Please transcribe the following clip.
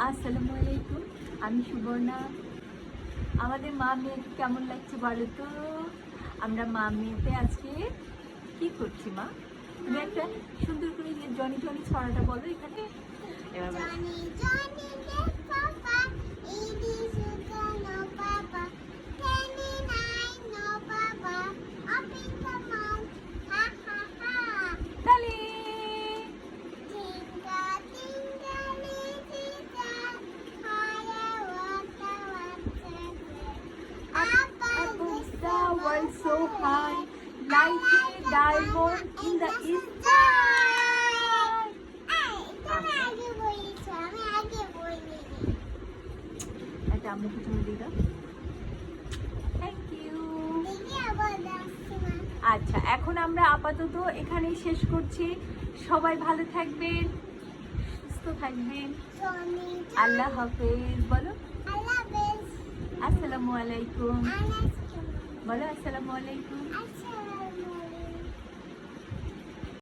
আসসালামু আলাইকুম, আমি সুবর্ণা। আমাদের মা মেয়েকে কেমন লাগছে বলো তো? আমরা মা মেয়েতে আজকে কি করছি মা? তুমি একটা সুন্দর করে জনি জনি ছড়াটা বলো এখানে। এবার বলো। Johnny, Johnny, yes, Papa. It is no Papa. 29, no Papa. Up in the mouth, ha ha ha. তালি Tinga, tinga, tinga. Higher, water, water. up above the world so high, like a diamond in the sky. এটা আমি প্রথমে দিয়ে দাও। Thank you. আচ্ছা, এখন আমরা আপাতত এখানেই শেষ করছি। সবাই ভালো থাকবেন, সুস্থ থাকবেন। আল্লাহ হাফেজ। বলো আসসালামু আলাইকুম। বলো আসসালামু আলাইকুম।